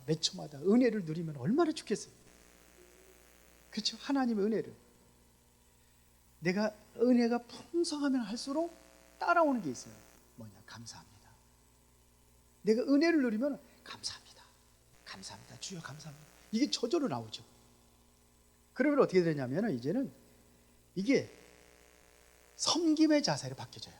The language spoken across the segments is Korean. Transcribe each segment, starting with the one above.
몇 초마다 은혜를 누리면 얼마나 좋겠어요. 그렇죠? 하나님의 은혜를. 내가 은혜가 풍성하면 할수록 따라오는 게 있어요. 뭐냐? 감사합니다. 내가 은혜를 누리면 감사합니다. 감사합니다. 주여 감사합니다. 이게 저절로 나오죠. 그러면 어떻게 되냐면 이제는 이게 섬김의 자세로 바뀌어져요.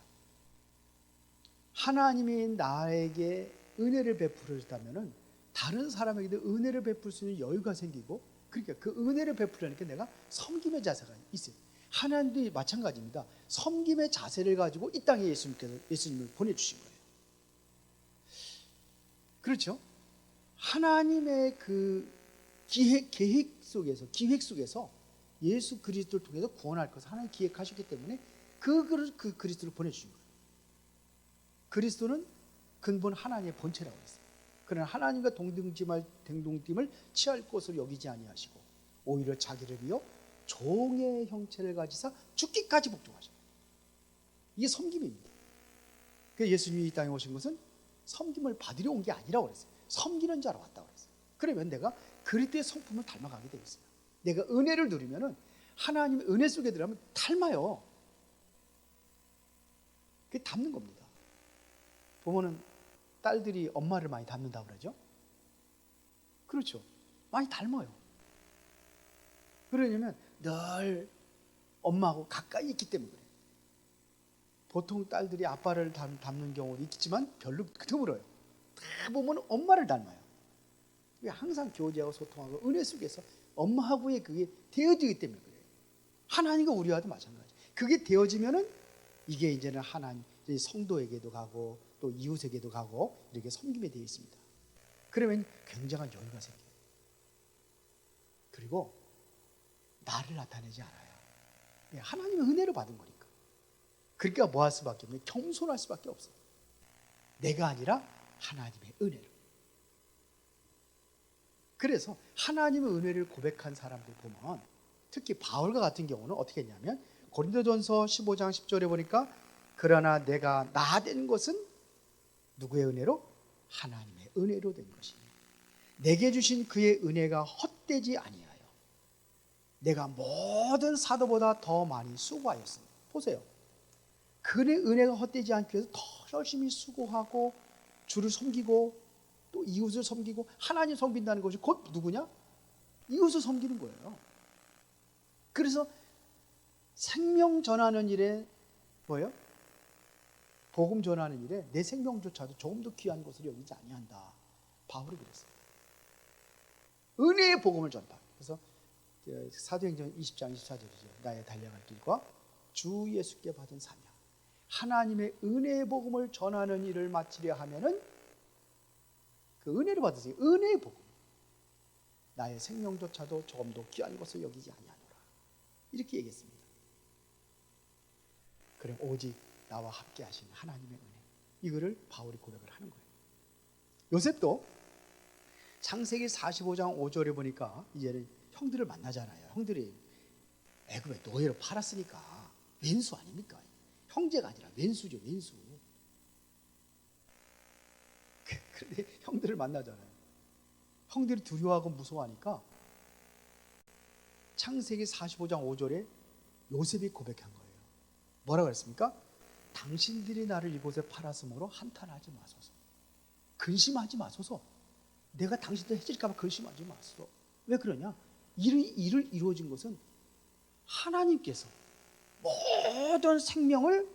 하나님이 나에게 은혜를 베풀어줬다면 다른 사람에게도 은혜를 베풀 수 있는 여유가 생기고, 그러니까 그 은혜를 베풀려니까 내가 섬김의 자세가 있어요. 하나님도 마찬가지입니다. 섬김의 자세를 가지고 이 땅에 예수님을 보내주신 거예요. 그렇죠? 하나님의 그 계획 속에서 예수 그리스도를 통해서 구원할 것을 하나님 기획하셨기 때문에 그 그리스도를 보내주신 거예요. 그리스도는 근본 하나님의 본체라고 했어요. 그러나 하나님과 동등됨을 취할 것으로 여기지 아니하시고 오히려 자기를 위하여 종의 형체를 가지사 죽기까지 복종하셨어요. 이게 섬김입니다. 그래서 예수님이 이 땅에 오신 것은 섬김을 받으려 온 게 아니라고 그랬어요. 섬기는 자로 왔다고 그랬어요. 그러면 내가 그리스도의 성품을 닮아가게 되어 있어요. 내가 은혜를 누리면 하나님의 은혜 속에 들어가면 닮아요. 그게 닮는 겁니다. 보면은 딸들이 엄마를 많이 닮는다고 그러죠. 그렇죠. 많이 닮아요. 그러냐면 늘 엄마하고 가까이 있기 때문에 그래요. 보통 딸들이 아빠를 닮는 경우도 있지만 별로 드물어요. 다 보면 엄마를 닮아요. 항상 교제하고 소통하고 은혜 속에서 엄마하고의 그게 되어지기 때문에 그래요. 하나님과 우리와도 마찬가지. 그게 되어지면은 이게 이제는 하나님 성도에게도 가고 또 이웃에게도 가고 이렇게 섬김에 되어 있습니다. 그러면 굉장한 여유가 생겨요. 그리고 나를 나타내지 않아요. 하나님의 은혜를 받은 거니까. 그러니까 뭐 할 수밖에 없어요? 겸손할 수밖에 없어요. 내가 아니라 하나님의 은혜를. 그래서 하나님의 은혜를 고백한 사람들 보면 특히 바울과 같은 경우는 어떻게 했냐면 고린도전서 15장 10절에 보니까 그러나 내가 나 된 것은 누구의 은혜로? 하나님의 은혜로 된 것이니 내게 주신 그의 은혜가 헛되지 아니하여 내가 모든 사도보다 더 많이 수고하였으니. 보세요. 그의 은혜가 헛되지 않기 위해서 더 열심히 수고하고 주를 섬기고 또 이웃을 섬기고 하나님 섬긴다는 것이 곧 누구냐? 이웃을 섬기는 거예요. 그래서 생명 전하는 일에 뭐예요? 복음 전하는 일에 내 생명조차도 조금 더 귀한 것으로 여기지 아니한다. 바울이 그랬어요. 은혜의 복음을 전파. 그래서 사도행전 20장 24절이죠. 나의 달려갈 길과 주 예수께 받은 사명. 하나님의 은혜의 복음을 전하는 일을 마치려 하면은 그 은혜를 받으세요. 은혜의 복음. 나의 생명조차도 조금 더 귀한 것을 여기지 아니하노라. 이렇게 얘기했습니다. 그럼 오직 나와 함께 하신 하나님의 은혜. 이거를 바울이 고백을 하는 거예요. 요셉도 창세기 45장 5절에 보니까 이제는 형들을 만나잖아요. 형들이 애굽에 노예로 팔았으니까 왼수 아닙니까? 형제가 아니라 왼수죠, 왼수. 그런데 형들을 만나잖아요. 형들이 두려워하고 무서워하니까 창세기 45장 5절에 요셉이 고백한 거예요. 뭐라고 그랬습니까? 당신들이 나를 이곳에 팔았으므로 한탄하지 마소서. 근심하지 마소서. 내가 당신들 해칠까 봐 근심하지 마소서. 왜 그러냐? 일을 이루어진 것은 하나님께서 모든 생명을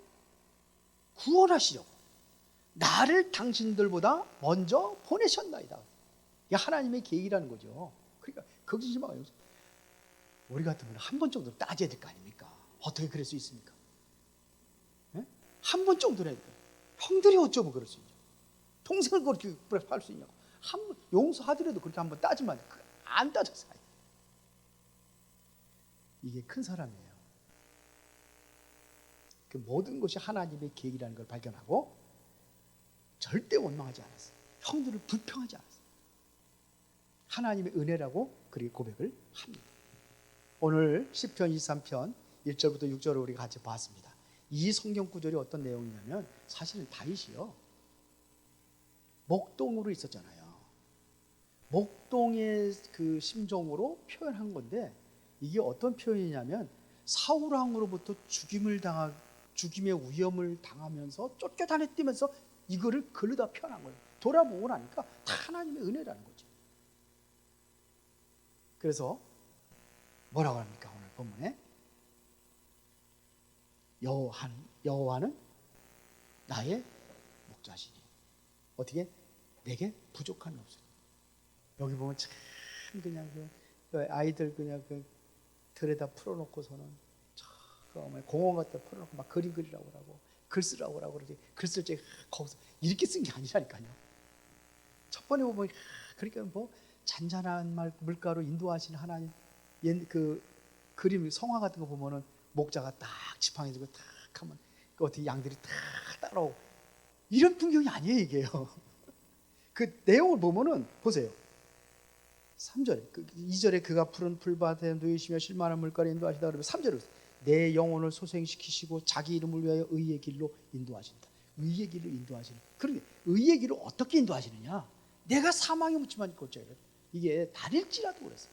구원하시려고 나를 당신들보다 먼저 보내셨나이다. 이게 하나님의 계획이라는 거죠. 그러니까 걱정하지 마요. 우리 같으면 한 번 정도 따져야 될 거 아닙니까? 어떻게 그럴 수 있습니까? 네? 한 번 정도는 형들이 어쩌고 그럴 수 있냐? 동생을 그렇게 할 수 있냐고? 한 번 용서하더라도 그렇게 한번 따지면 안 따져서 이게 큰 사람이에요. 그 모든 것이 하나님의 계획이라는 걸 발견하고 절대 원망하지 않았어요. 형들을 불평하지 않았어요. 하나님의 은혜라고 그렇게 고백을 합니다. 오늘 시편 23편 1절부터 6절을 우리가 같이 봤습니다. 이 성경 구절이 어떤 내용이냐면 사실은 다윗이요 목동으로 있었잖아요. 목동의 그 심정으로 표현한 건데, 이게 어떤 표현이냐면 사울 왕으로부터 죽임의 위험을 당하면서 쫓겨다녔다면서 이거를 글로다 표현한 거예요. 돌아보고 나니까 다 하나님의 은혜라는 거죠. 그래서 뭐라고 합니까? 오늘 본문에 여호와는 나의 목자시니 어떻게 내게 부족함이 없어요. 여기 보면 참 그냥 그 아이들 그냥 그 들에다 풀어놓고서는 공원 같은 데 풀어놓고 막 그림 그리라고 하고 글 쓰라고 하고 그러지. 글 쓸 때 거기서 이렇게 쓴 게 아니라니까요. 첫 번에 보면 그러니까 뭐 잔잔한 물가로 인도하시는 하나님, 그 그림 성화 같은 거 보면은 목자가 딱 지팡이 들고 딱 하면 그 어떻게 양들이 딱 따라오고 이런 풍경이 아니에요 이게요. 그 내용을 보면은 보세요. 3절에 2절에 그가 푸른 풀밭에 누이시며 실만한 물가로 인도하시다 그러면 3절에 내 영혼을 소생시키시고 자기 이름을 위하여 의의 길로 인도하신다. 의의 길로 인도하시는. 그러게 의의 길로 어떻게 인도하시느냐? 내가 사망의 음침한 골짜기를 이게 다닐지라도 그랬어요.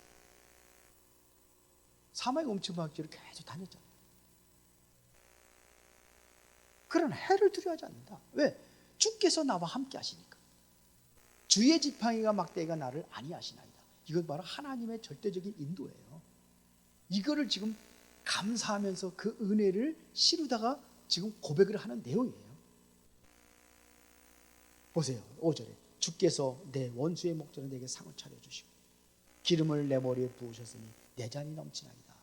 사망의 음침한 골짜기를 계속 다녔잖아요. 그러나 해를 두려워하지 않는다. 왜? 주께서 나와 함께 하시니까. 주의 지팡이가 막대기가 나를 아니하시나이다. 이것 바로 하나님의 절대적인 인도예요. 이거를 지금 감사하면서 그 은혜를 시루다가 지금 고백을 하는 내용이에요. 보세요. 5절에 주께서 내 원수의 목전에 내게 상을 차려주시고 기름을 내 머리에 부으셨으니 내 잔이 넘치나이다.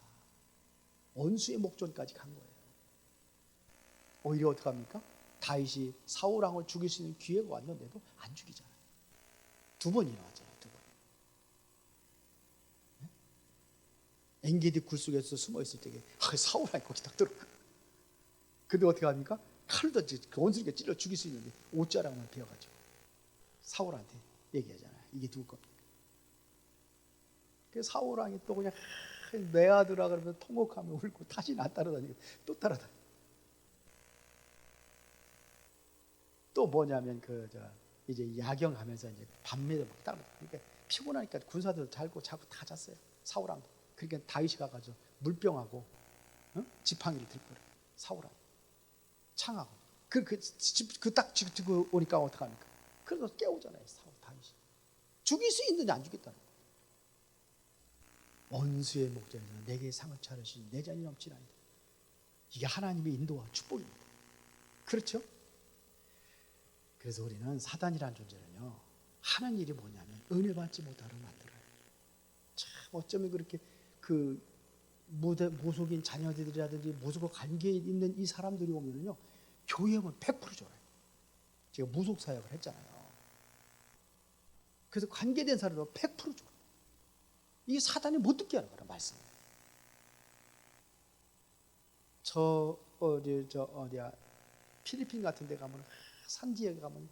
원수의 목전까지 간 거예요. 오히려 어떻게 합니까? 다윗이 사울 왕을 죽일 수 있는 기회가 왔는데도 안 죽이잖아요. 2번이나 하잖아요. 2번. 네? 엔게디 굴 속에서 숨어 있을 때 사울 왕이 거기 딱 들어가. 근데 어떻게 합니까? 칼을 던지 원수에게 찔러 죽일 수 있는데 옷자락만 베어가지고 사울한테 얘기하잖아요. 이게 누구 겁니까? 그 사울 왕이 또 그냥 내 아들아 그러면 통곡하며 울고 다시 나 따라다니고 또 따라다니고. 또 뭐냐면 이제 야경하면서 이제 밤에도 막 따라다니고. 그러니까 피곤하니까 군사들 자고 다 잤어요. 사울 왕도. 그러니까 다윗이 가가지고 물병하고 지팡이를 들고 그래. 사울 왕 창하고 딱 듣고 오니까 어떡합니까? 그래서 깨우잖아요. 사울 다윗이 죽일 수 있느냐 안 죽겠다는 거예요. 원수의 목전에서 내게 상을 차르시니 내 잔이 넘치나이다. 이게 하나님의 인도와 축복입니다. 그렇죠? 그래서 우리는 사단이라는 존재는요 하는 일이 뭐냐면 은혜 받지 못하게 만들어요. 참 어쩌면 그렇게 그 무속인 자녀들이라든지 무속과 관계에 있는 이 사람들이 오면은요 교회 오면 100% 줘요. 제가 무속 사역을 했잖아요. 그래서 관계된 사람들 100% 줘요. 이게 사단이 못 듣게 하는 거라 말씀. 어디야 필리핀 같은 데 가면 산지에 가면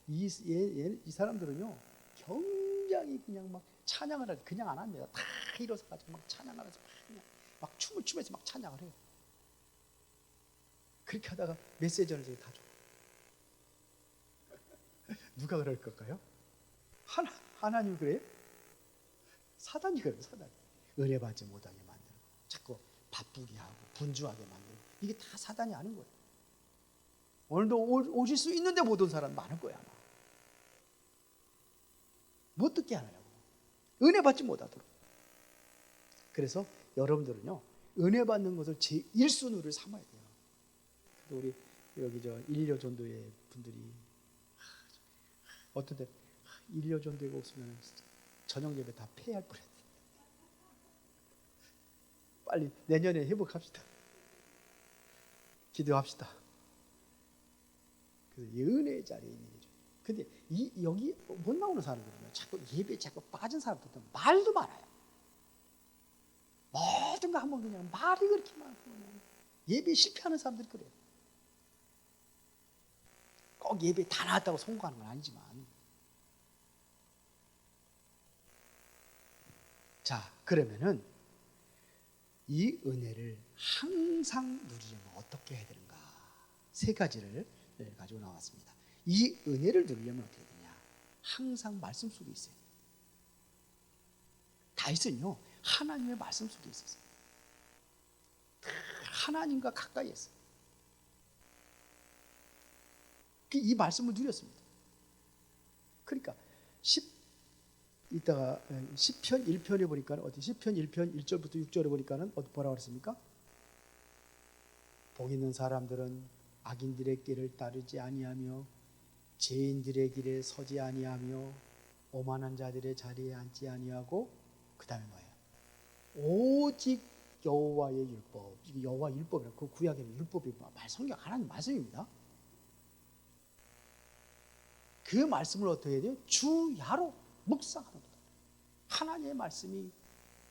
이 사람들은요 굉장히 그냥 막 찬양을 하지 그냥 안 합니다. 다 일어서 가지고 막 찬양을 하지 막 춤을 추면서 막 찬양을 해요. 그렇게 하다가 메시지를 다 줘. 누가 그럴 걸까요? 하나님 그래요? 사단이 그래요. 사단. 은혜 받지 못하게 만들고 자꾸 바쁘게 하고 분주하게 만들고 이게 다 사단이 하는 거예요. 오늘도 오실 수 있는데 못 온 사람 많을 거야 아마. 못 듣게 하느냐고. 은혜 받지 못하도록. 그래서 여러분들은요 은혜 받는 것을 제1순위를 삼아야 돼요. 우리 여기 일려전도회 분들이 어떤 때 일려전도회 없으면 저녁 예배 다 폐할 뻔했대. 빨리 내년에 회복합시다. 기도합시다. 그래서 은혜의 자리에 있는 거죠. 근데 여기 못 나오는 사람들은요 자꾸 예배에 자꾸 빠진 사람들은 말도 많아요. 모든 거 한번 그냥 말이 그렇게 많고 예배에 실패하는 사람들이 그래요. 꼭 예배에 다 나왔다고 성공하는 건 아니지만. 자, 그러면은 이 은혜를 항상 누리려면 어떻게 해야 되는가? 3가지를 가지고 나왔습니다. 이 은혜를 누리려면 어떻게 되냐? 항상 말씀 속에 있어요. 다윗은요 하나님의 말씀 속에 있었어요. 하나님과 가까이 했어요. 이 말씀을 누렸습니다. 그러니까 이따가 시편 1편에 보니까 어디 시편 1편 1절부터 6절에 보니까는 어디 뭐라고 그랬습니까? 복 있는 사람들은 악인들의 길을 따르지 아니하며 죄인들의 길에 서지 아니하며 오만한 자들의 자리에 앉지 아니하고 그 다음에 뭐예요? 오직 여호와의 율법. 이게 여호와 율법이라 그 구약에는 율법이 성경 하나님 말씀입니다. 그 말씀을 어떻게 해야 돼요? 주야로 묵상하는 거다. 하나님의 말씀이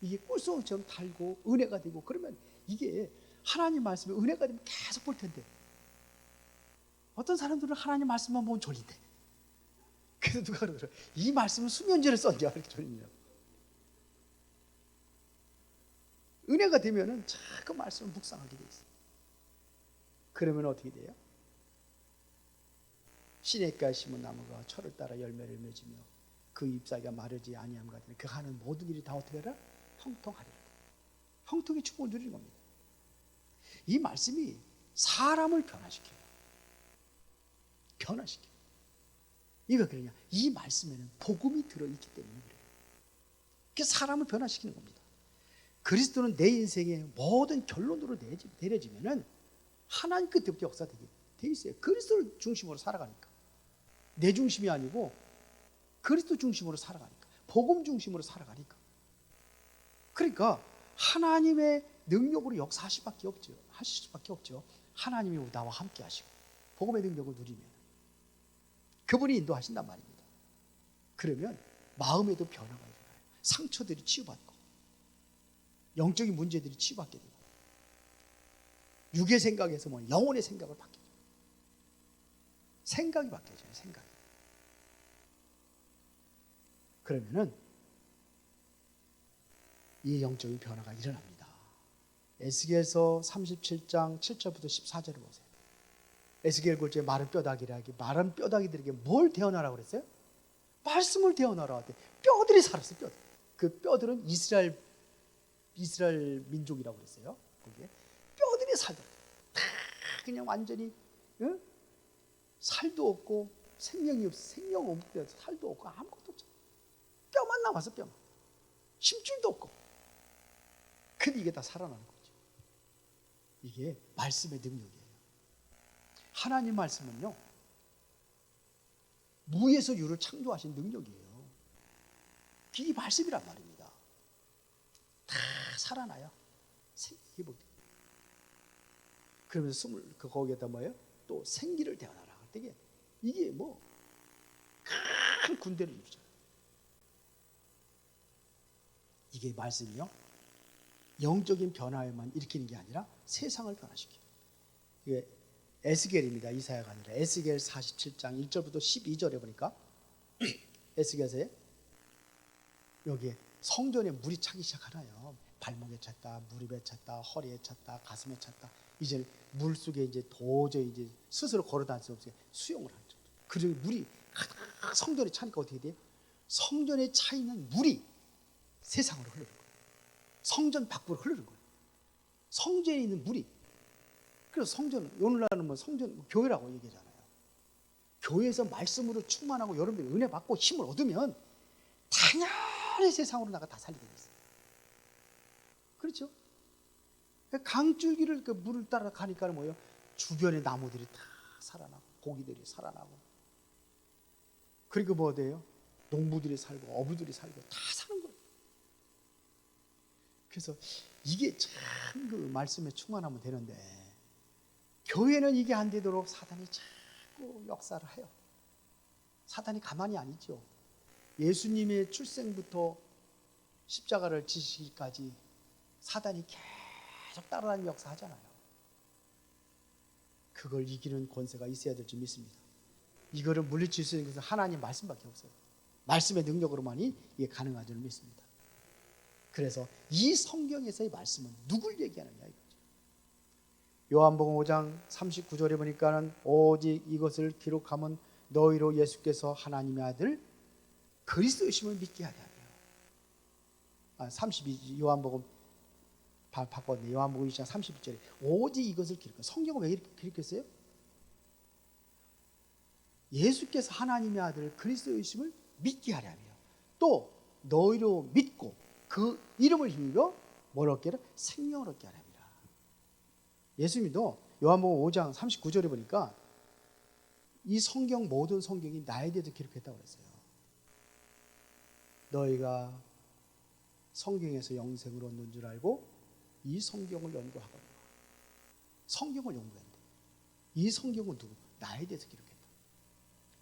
이게 꿀송이처럼 달고 은혜가 되고 그러면 이게 하나님 말씀이 은혜가 되면 계속 볼 텐데 어떤 사람들은 하나님 말씀만 보면 졸린대. 그래서 누가 그러더라. 이 말씀은 수면제를 썼냐 이렇게 졸리냐고. 은혜가 되면은 자꾸 말씀을 묵상하게 돼 있어요. 그러면 어떻게 돼요? 시냇가에 심은 나무가 철을 따라 열매를 맺으며 그 잎사귀가 마르지 아니함 같으니 그 하는 모든 일이 다 어떻게 하라? 형통하리라. 형통의 축복을 누리는 겁니다. 이 말씀이 사람을 변화시켜요. 변화시켜요. 이거 그러냐? 이 말씀에는 복음이 들어있기 때문에 그래요. 그게 사람을 변화시키는 겁니다. 그리스도는 내 인생의 모든 결론으로 내려지면은 하나님 끝부터 역사되게 돼 있어요. 그리스도를 중심으로 살아가니까. 내 중심이 아니고 그리스도 중심으로 살아가니까. 복음 중심으로 살아가니까. 그러니까 하나님의 능력으로 역사하실 수밖에 없죠. 하실 수밖에 없죠. 하나님이 나와 함께 하시고 복음의 능력을 누리면 그분이 인도하신단 말입니다. 그러면 마음에도 변화가 일어나요. 상처들이 치유받고 영적인 문제들이 치유받게 되고 육의 생각에서 영혼의 생각을 바뀌죠. 생각이 바뀌어져요. 생각이. 그러면은 이 영적인 변화가 일어납니다. 에스겔서 37장 7절부터 14절을 보세요. 에스겔 9절에 마른 뼈다귀라기 마른 뼈다귀들에게 뭘 태어나라고 그랬어요? 말씀을 태어나라. 뼈들이 살았어요. 뼈들. 그 뼈들은 이스라엘 민족이라고 그랬어요. 거기에 뼈들이 살더라. 다 그냥 완전히 살도 없고 생명 없고 살도 없고 아무것도 없잖아. 뼈만 남았어. 뼈만. 힘줄도 없고. 근데 이게 다 살아나는 거죠. 이게 말씀의 능력이에요. 하나님 말씀은요 무에서 유를 창조하신 능력이에요. 이 말씀이란 말입니다. 다 살아나요. 그러면서 거기에다 뭐예요? 또 생기를 태어나라. 이게 큰 군대를 이루죠. 이게 말씀이요 영적인 변화에만 일으키는 게 아니라 세상을 변화시켜요. 이게 에스겔입니다. 이사야가 아니라 에스겔 47장 1절부터 12절에 보니까 에스겔에 여기에 성전에 물이 차기 시작하나요. 발목에 찼다, 무릎에 찼다, 허리에 찼다, 가슴에 찼다. 이제 물 속에 이제 도저히 이제 스스로 걸어 다닐 수 없어요. 수용을 하죠. 그리고 물이 성전에 차니까 어떻게 돼요? 성전에 차 있는 물이 세상으로 흐르는 거예요. 성전 밖으로 흐르는 거예요. 성전에 있는 물이. 그래서 성전, 오늘날은 성전, 교회라고 얘기하잖아요. 교회에서 말씀으로 충만하고 여러분들이 은혜 받고 힘을 얻으면 당연히 세상으로 나가 다 살리게 있어요. 그렇죠? 강줄기를 물을 따라 가니까 뭐예요? 주변의 나무들이 다 살아나고 고기들이 살아나고 그리고 뭐 돼요? 농부들이 살고 어부들이 살고 다 사는 거예요. 그래서 이게 참 그 말씀에 충만하면 되는데 교회는 이게 안 되도록 사단이 자꾸 역사를 해요. 사단이 가만히 안 있죠. 예수님의 출생부터 십자가를 지시기까지 사단이 계속 따라다니는 역사 하잖아요. 그걸 이기는 권세가 있어야 될 줄 믿습니다. 이거를 물리칠 수 있는 것은 하나님 말씀밖에 없어요. 말씀의 능력으로만이 이게 가능한 줄 믿습니다. 그래서 이 성경에서의 말씀은 누굴 얘기하느냐 이거죠. 요한복음 5장 39절에 보니까는 오직 이것을 기록하면 너희로 예수께서 하나님의 아들 그리스도이심을 믿게 하려 하며 32 요한복음 바꿨네. 요한복음 1장 31절에 오직 이것을 기록해. 성경은 왜 이렇게 기록했어요? 예수께서 하나님의 아들 그리스도이심을 믿게 하려 함이요. 또 너희로 믿고 그 이름을 힘입어 뭘 얻게 하라? 생명을 얻게 하려 함이라. 예수님도 요한복음 5장 39절에 보니까 이 성경 모든 성경이 나에 대해서 기록했다고 그랬어요. 너희가 성경에서 영생을 얻는 줄 알고 이 성경을 연구하거라. 성경을 연구했는데 이 성경은 누구? 나에 대해서 기록했다.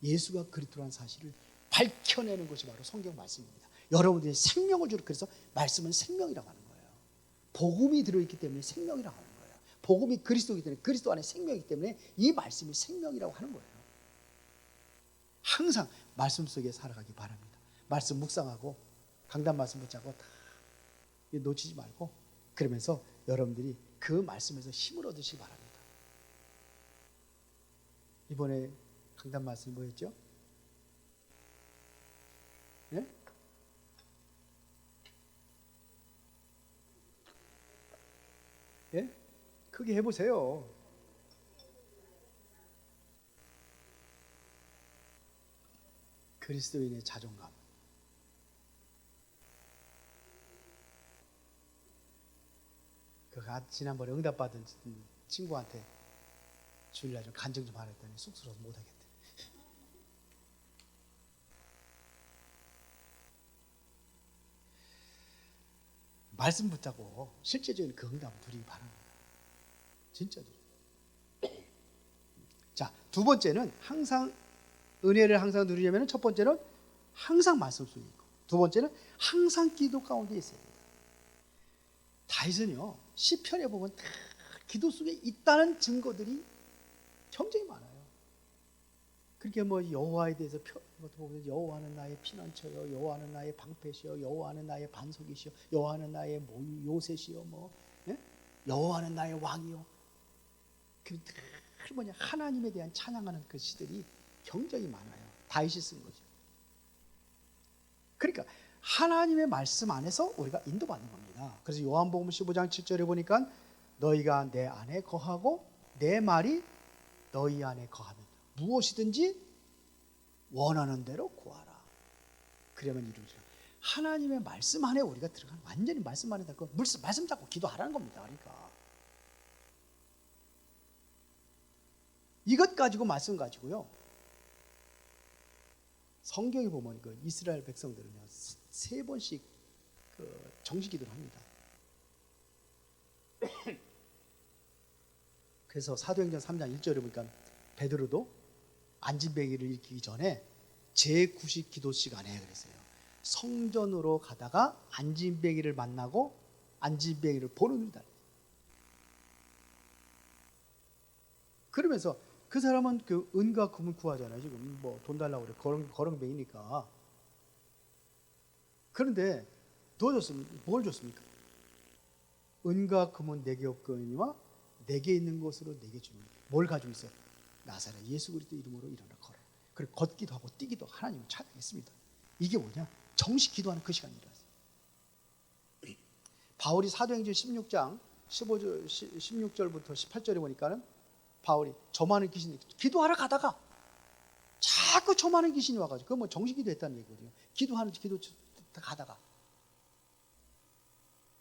예수가 그리스도라는 사실을 밝혀내는 것이 바로 성경 말씀입니다. 여러분들이 생명을 주로, 그래서 말씀은 생명이라고 하는 거예요. 복음이 들어있기 때문에 생명이라고 하는 거예요. 복음이 그리스도이기 때문에, 그리스도 안에 생명이기 때문에 이 말씀이 생명이라고 하는 거예요. 항상 말씀 속에 살아가기 바랍니다. 말씀 묵상하고 강단 말씀 붙잡고 다 놓치지 말고, 그러면서 여러분들이 그 말씀에서 힘을 얻으시기 바랍니다. 이번에 강단 말씀이 뭐였죠? 예? 예? 크게 해보세요. 그리스도인의 자존감. 그가 지난번에 응답받은 친구한테 주일날 좀 간증 좀 하랬더니 쑥스러워서 못하겠대. 말씀 붙잡고 실제적인 그 응답을 누리기 바랍니다. 진짜. 자, 두 번째는 항상 은혜를 항상 누리려면, 첫 번째는 항상 말씀 속에 있고, 두 번째는 항상 기도 가운데 있어야 됩니다. 다윗은요, 시편에 보면 다 기도 속에 있다는 증거들이 굉장히 많아요. 그렇게 뭐 여호와에 대해서 보면 여호와는 나의 피난처요, 여호와는 나의 방패시요, 여호와는 나의 반석이시요, 여호와는 나의 요새시요, 뭐 예? 여호와는 나의 왕이요. 그 뭐냐, 하나님에 대한 찬양하는 그 시들이 굉장히 많아요. 다윗이 쓴 거죠. 그러니까 하나님의 말씀 안에서 우리가 인도받는 겁니다. 그래서 요한복음 15장 7절에 보니까 너희가 내 안에 거하고 내 말이 너희 안에 거하면 무엇이든지 원하는 대로 구하라. 그러면 이루리라. 하나님의 말씀 안에 우리가 들어가는, 완전히 말씀 안에 들어가고 말씀 잡고 기도하라는 겁니다. 그러니까 이것 가지고, 말씀 가지고요, 성경에 보면 그 이스라엘 백성들은요 3번씩 그 정식기도를 합니다. 그래서 사도행전 3장 1절에 보니까 베드로도 안진뱅이를 일으키기 전에 제9식 기도 시간에 그랬어요. 성전으로 가다가 안진뱅이를 만나고 안진뱅이를 보는 날. 그러면서 그 사람은 그 은과 금을 구하잖아요. 지금 뭐 돈 달라고 그래. 거렁뱅이니까. 그런데 뭘 줬습니까? 은과 금은 내게 없거니와 내게 있는 것으로 내게 주는, 뭘 가지고 있어요? 나사렛 예수 그리스도 이름으로 일어나 걸어. 그리고 걷기도 하고 뛰기도 하나님을 찬양했습니다. 이게 뭐냐? 정식 기도하는 그 시간이라서. 바울이 사도행전 16장 16절부터 18절에 보니까는 바울이 저만한 귀신이 기도하러 가다가 자꾸 저만한 귀신이 와가지고, 그건 뭐 정식 기도했다는 얘기거든요. 기도 가다가.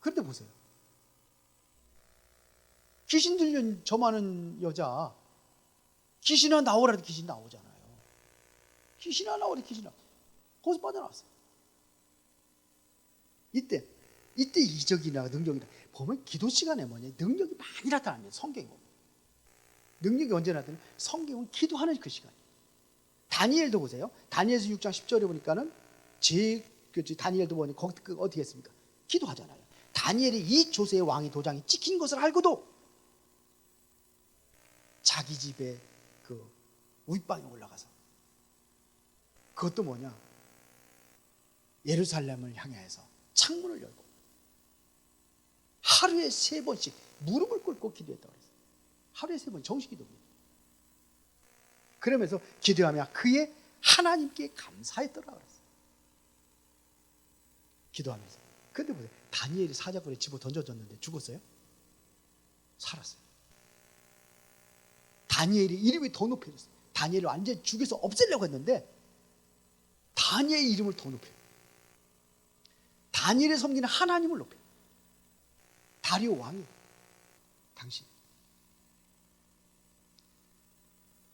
그런데 보세요. 귀신 들린 저만한 여자, 귀신아 나오라도 귀신 나오잖아요. 귀신아 나오라도 귀신 나오고, 거기서 빠져나왔어요. 이때 이적이나 능력이나 보면 기도 시간에 뭐냐, 능력이 많이 나타납니다. 성경에 보면 능력이 언제 나타나요? 성경은 기도하는 그 시간이에요. 다니엘도 보세요. 다니엘서 6장 10절에 보니까는 다니엘도 보니 거기 어떻게 했습니까? 기도하잖아요. 다니엘이 이 조세의 왕이 도장이 찍힌 것을 알고도 자기 집에 그 윗방에 올라가서, 그것도 뭐냐, 예루살렘을 향해서 창문을 열고 하루에 3번씩 무릎을 꿇고 기도했다고 했어요. 하루에 3번 정식 기도입니다. 그러면서 기도하며 그의 하나님께 감사했더라 그랬어요. 기도하면서 근데 보세요. 다니엘이 사자굴에 집어 던져졌는데 죽었어요? 살았어요. 다니엘이 이름이 더 높여졌어요. 다니엘을 완전히 죽여서 없애려고 했는데 다니엘의 이름을 더 높여요. 다니엘이 섬기는 하나님을 높여요. 다리오 왕이 당신.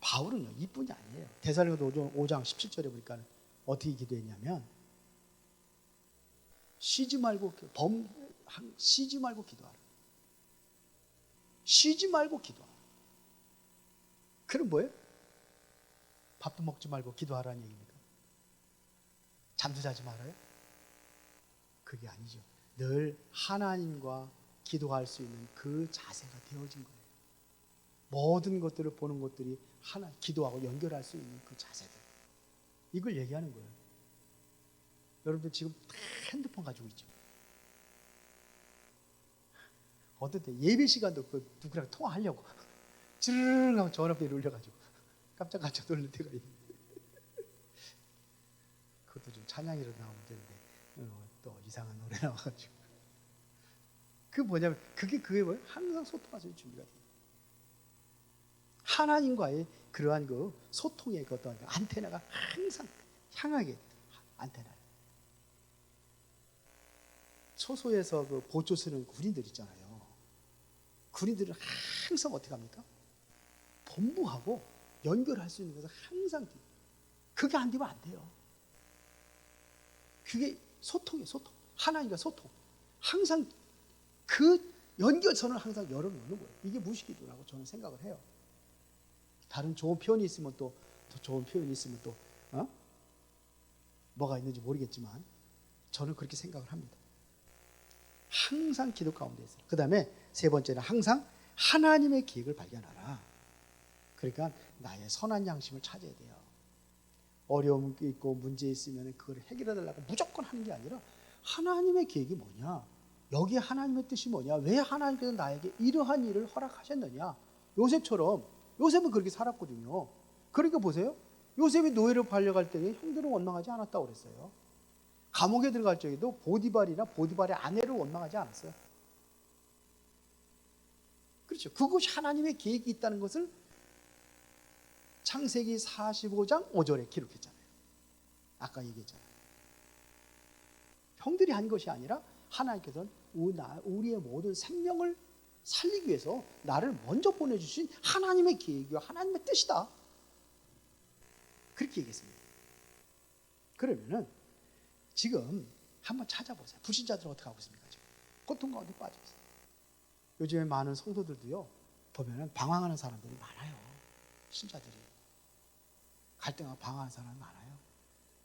바울은요, 이뿐이 아니에요. 데살로니가서 5장 17절에 보니까 어떻게 기도했냐면 쉬지 말고 기도하라. 쉬지 말고 기도하라. 그럼 뭐예요? 밥도 먹지 말고 기도하라는 얘기입니까? 잠도 자지 말아요? 그게 아니죠. 늘 하나님과 기도할 수 있는 그 자세가 되어진 거예요. 모든 것들을 보는 것들이 하나 기도하고 연결할 수 있는 그 자세들. 이걸 얘기하는 거예요. 여러분들 지금 다 핸드폰 가지고 있죠. 어떨 때 예배 시간도 누구랑 통화하려고 찌르르 하고 전화벨이 울려가지고 깜짝 놀랄 때가 있는데 그것도 좀 찬양이라도 나오면 되는데 또 이상한 노래 나와가지고 그 뭐냐면 그게 뭐예요? 항상 소통할 수 있는 준비가 돼요. 하나님과의 그러한 그 소통의 그 어떤 안테나가 항상 향하게 안테나. 초소에서 그 보초 쓰는 군인들 있잖아요. 군인들은 항상 어떻게 합니까? 본부하고 연결할 수 있는 것을 항상 그게 안 되면 안 돼요. 그게 소통이에요. 소통. 하나님과 소통. 항상 그 연결선을 항상 열어놓는 거예요. 이게 무식기도라고 저는 생각을 해요. 다른 좋은 표현이 있으면 또 좋은 표현이 있으면 또 뭐가 있는지 모르겠지만 저는 그렇게 생각을 합니다. 항상 기도 가운데 있어요. 그 다음에 세 번째는 항상 하나님의 계획을 발견하라. 그러니까 나의 선한 양심을 찾아야 돼요. 어려움이 있고 문제 있으면 그걸 해결해 달라고 무조건 하는 게 아니라 하나님의 계획이 뭐냐? 여기에 하나님의 뜻이 뭐냐? 왜 하나님께서 나에게 이러한 일을 허락하셨느냐? 요셉처럼 요셉은 그렇게 살았거든요. 그러니까 보세요. 요셉이 노예로 팔려갈 때에 형들은 원망하지 않았다고 그랬어요. 감옥에 들어갈 적에도 보디발이나 보디발의 아내를 원망하지 않았어요. 그렇죠. 그것이 하나님의 계획이 있다는 것을 창세기 45장 5절에 기록했잖아요. 아까 얘기했잖아요. 형들이 한 것이 아니라 하나님께서는 우리의 모든 생명을 살리기 위해서 나를 먼저 보내주신 하나님의 계획이요 하나님의 뜻이다. 그렇게 얘기했습니다. 그러면은 지금 한번 찾아보세요. 불신자들은 어떻게 하고 있습니까? 지금 고통 가운데 빠져 있어요. 요즘에 많은 성도들도요 보면은 방황하는 사람들이 많아요. 신자들이 갈등하고 방황하는 사람이 많아요.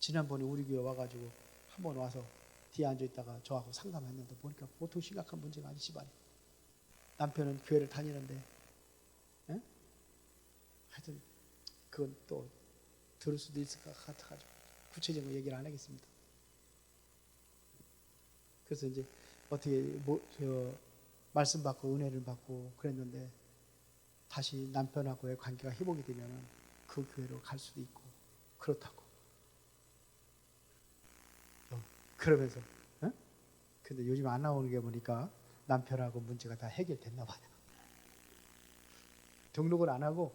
지난번에 우리 교회 와가지고 한번 와서 뒤에 앉아 있다가 저하고 상담했는데 보니까 보통 심각한 문제가 아니 집안에 남편은 교회를 다니는데 하여튼 그건 또 들을 수도 있을 것 같아가지고 구체적으로 얘기를 안 하겠습니다. 그래서 이제 어떻게 말씀 받고 은혜를 받고 그랬는데 다시 남편하고의 관계가 회복이 되면 그 교회로 갈 수도 있고 그렇다고. 그러면서 근데 요즘 안 나오는 게 보니까 남편하고 문제가 다 해결됐나 봐요. 등록을 안 하고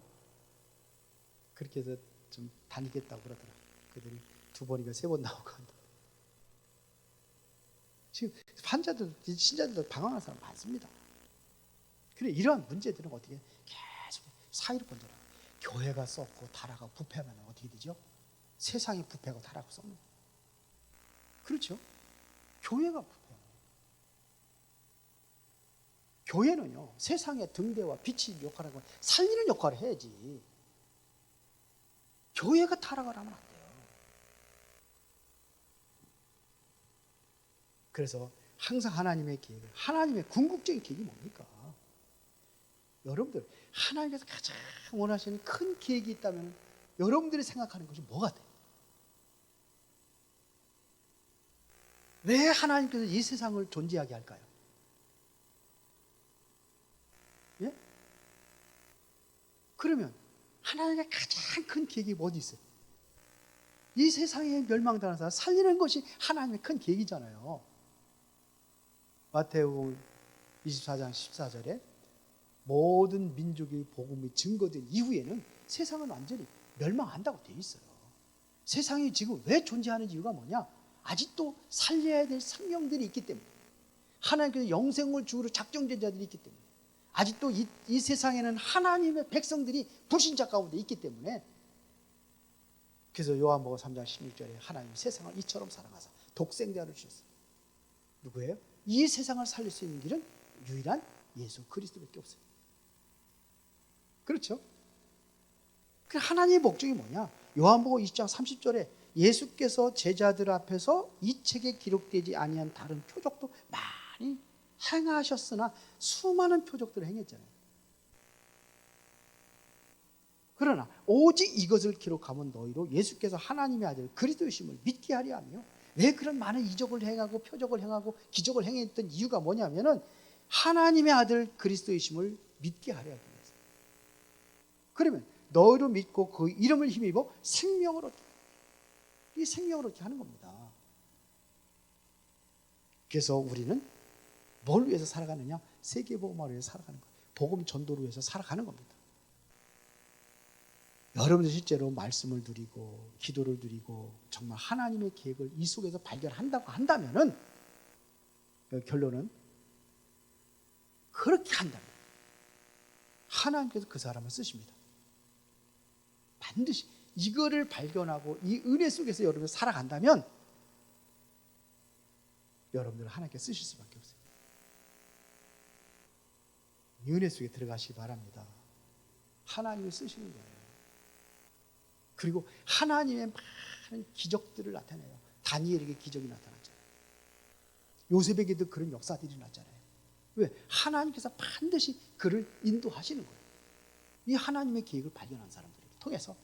그렇게 해서 좀 다니겠다고 그러더라고요. 그들이 2번인가 3번 나오고 한다. 지금 환자들, 신자들도 방황하는 사람 많습니다. 그래 이러한 문제들은 어떻게 계속 사이로 번져라. 교회가 썩고 타락하고 부패하면 어떻게 되죠? 세상이 부패하고 타락하고 썩는. 그렇죠? 교회가 부패. 교회는요 세상의 등대와 빛의 역할을 하고 살리는 역할을 해야지. 교회가 타락을 하면 안 돼요. 그래서 항상 하나님의 계획, 하나님의 궁극적인 계획이 뭡니까? 여러분들 하나님께서 가장 원하시는 큰 계획이 있다면 여러분들이 생각하는 것이 뭐가 돼요? 왜 하나님께서 이 세상을 존재하게 할까요? 예? 그러면 하나님의 가장 큰 계획이 어디 있어요? 이 세상에 멸망당한 사람 살리는 것이 하나님의 큰 계획이잖아요. 마태복음 24장 14절에 모든 민족의 복음이 증거된 이후에는 세상은 완전히 멸망한다고 되어 있어요. 세상이 지금 왜 존재하는 이유가 뭐냐? 아직도 살려야 될 생명들이 있기 때문에, 하나님께서 영생을 주로 작정된 자들이 있기 때문에, 아직도 이 세상에는 하나님의 백성들이 불신자 가운데 있기 때문에, 그래서 요한복음 3장 16절에 하나님이 세상을 이처럼 사랑하사 독생자를 주셨어요. 누구예요? 이 세상을 살릴 수 있는 길은 유일한 예수 그리스도밖에 없어요. 그렇죠? 하나님의 목적이 뭐냐? 요한복음 20장 30절에 예수께서 제자들 앞에서 이 책에 기록되지 아니한 다른 표적도 많이 행하셨으나 수많은 표적들을 행했잖아요. 그러나 오직 이것을 기록하면 너희로 예수께서 하나님의 아들 그리스도이심을 믿게 하려 하며, 왜 그런 많은 이적을 행하고 표적을 행하고 기적을 행했던 이유가 뭐냐면은 하나님의 아들 그리스도이심을 믿게 하려 하기 위해서. 그러면 너희로 믿고 그 이름을 힘입어 생명을 얻게, 이 생명을 얻게 하는 겁니다. 그래서 우리는 뭘 위해서 살아가느냐? 세계복음화를 위해서 살아가는 거예요. 복음 전도를 위해서 살아가는 겁니다. 여러분들 실제로 말씀을 누리고 기도를 누리고 정말 하나님의 계획을 이 속에서 발견한다고 한다면은, 결론은 그렇게 한다면 하나님께서 그 사람을 쓰십니다. 반드시 이거를 발견하고 이 은혜 속에서 여러분이 살아간다면 여러분들을 하나님께 쓰실 수밖에 없어요. 이 은혜 속에 들어가시기 바랍니다. 하나님이 쓰시는 거예요. 그리고 하나님의 많은 기적들을 나타내요. 다니엘에게 기적이 나타났잖아요. 요셉에게도 그런 역사들이 났잖아요. 왜? 하나님께서 반드시 그를 인도하시는 거예요. 이 하나님의 계획을 발견한 사람들을 통해서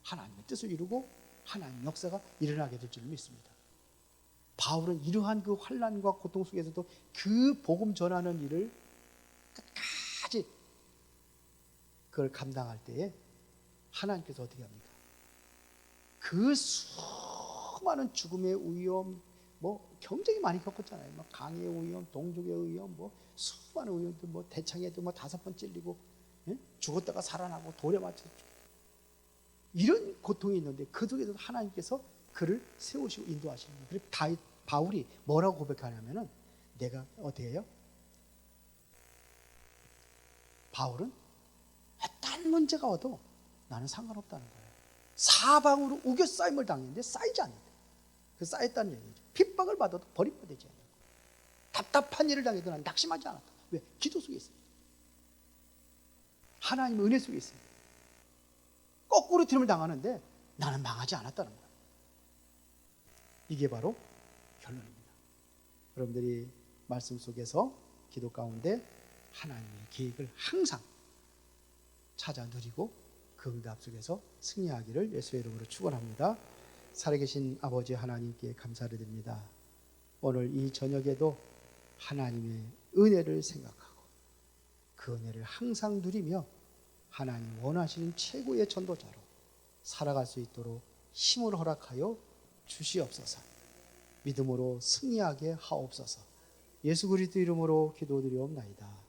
하나님의 뜻을 이루고 하나님의 역사가 일어나게 될 줄 믿습니다. 바울은 이러한 그 환난과 고통 속에서도 그 복음 전하는 일을 끝까지 그걸 감당할 때에 하나님께서 어떻게 합니까? 그 수많은 죽음의 위험, 경쟁이 많이 겪었잖아요. 강의 위험, 동족의 위험, 수많은 위험들, 대창에도 5번 찔리고, 예? 죽었다가 살아나고 돌에 맞춰 이런 고통이 있는데 그 속에서 하나님께서 그를 세우시고 인도하시는 거예요. 그래서 바울이 뭐라고 고백하냐면은, 내가 어떻게 해요? 바울은 어떤 문제가 와도 나는 상관없다는 거예요. 사방으로 우겨싸임을 당했는데 쌓이지 않는다. 그 쌓였다는 얘기죠. 핍박을 받아도 버림받지 않는다. 답답한 일을 당해도 난 낙심하지 않았다. 왜? 기도 속에 있습니다. 하나님의 은혜 속에 있습니다. 거꾸로 트림을 당하는데 나는 망하지 않았다는 거예요. 이게 바로 결론입니다. 여러분들이 말씀 속에서 기도 가운데 하나님의 계획을 항상 찾아 누리고 그 응답 속에서 승리하기를 예수의 이름으로 축원합니다. 살아계신 아버지 하나님께 감사를 드립니다. 오늘 이 저녁에도 하나님의 은혜를 생각하고 그 은혜를 항상 누리며 하나님 원하시는 최고의 전도자로 살아갈 수 있도록 힘을 허락하여 주시옵소서. 믿음으로 승리하게 하옵소서. 예수 그리스도 이름으로 기도드리옵나이다.